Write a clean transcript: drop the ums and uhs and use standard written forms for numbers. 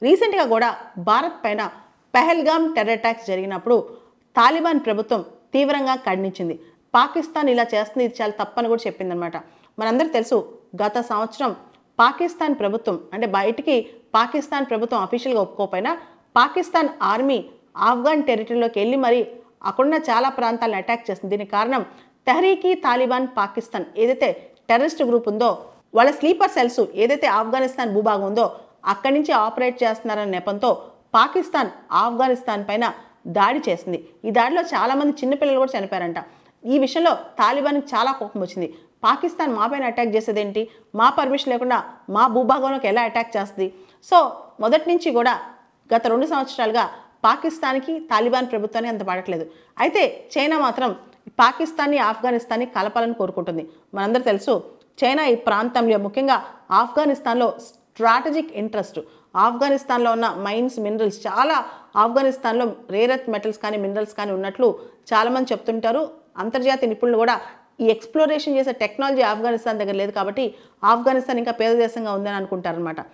రీసెంట్గా కూడా భారత్ పైన పెహల్గామ్ టెర్రర్ అటాక్స్ జరిగినప్పుడు తాలిబాన్ ప్రభుత్వం తీవ్రంగా ఖండించింది. పాకిస్తాన్ ఇలా చేస్తుంది, ఇది చాలా తప్పని కూడా చెప్పిందనమాట. మనందరికీ తెలుసు, గత సంవత్సరం పాకిస్తాన్ ప్రభుత్వం అంటే బయటికి పాకిస్తాన్ ప్రభుత్వం అఫీషియల్గా ఒప్పుకోకపోయినా పాకిస్తాన్ ఆర్మీ ఆఫ్ఘన్ టెరిటరీలోకి వెళ్ళి మరి అక్కడున్న చాలా ప్రాంతాలను అటాక్ చేస్తుంది. దీనికి కారణం తెహ్రీక్-ఈ తాలిబాన్ పాకిస్తాన్ ఏదైతే టెర్రరిస్ట్ గ్రూప్ ఉందో వాళ్ళ స్లీపర్ సెల్స్ ఏదైతే ఆఫ్ఘనిస్తాన్ భూభాగం ఉందో అక్కడి నుంచి ఆపరేట్ చేస్తున్నారనే నెపంతో పాకిస్తాన్ ఆఫ్ఘనిస్తాన్ పైన దాడి చేసింది. ఈ దాడిలో చాలామంది చిన్నపిల్లలు కూడా చనిపోయారంట. ఈ విషయంలో తాలిబాన్కి చాలా కోపం వచ్చింది. పాకిస్తాన్ మా పైన అటాక్ చేసేదేంటి, మా పర్మిషన్ లేకుండా మా భూభాగంలోకి ఎలా అటాక్ చేస్తుంది? సో మొదటి నుంచి కూడా గత 2 సంవత్సరాలుగా పాకిస్తాన్కి తాలిబాన్ ప్రభుత్వానికి అంత పడట్లేదు. అయితే చైనా మాత్రం పాకిస్తాన్ని ఆఫ్ఘనిస్తాన్ని కలపాలని కోరుకుంటుంది. మనందరూ తెలుసు, చైనా ఈ ప్రాంతంలో ముఖ్యంగా ఆఫ్ఘనిస్తాన్లో స్ట్రాటజిక్ ఇంట్రెస్ట్. ఆఫ్ఘనిస్తాన్లో ఉన్న మైన్స్, మినరల్స్ చాలా ఆఫ్ఘనిస్తాన్లో రేర్ ఎర్త్ మెటల్స్ కానీ మినరల్స్ కానీ ఉన్నట్లు చాలామంది చెప్తుంటారు. అంతర్జాతీయ నిపుణులు కూడా ఈ ఎక్స్ప్లోరేషన్ చేసే టెక్నాలజీ ఆఫ్ఘనిస్తాన్ దగ్గర లేదు కాబట్టి ఆఫ్ఘనిస్తాన్ ఇంకా పేద దేశంగా ఉందని అనుకుంటారనమాట.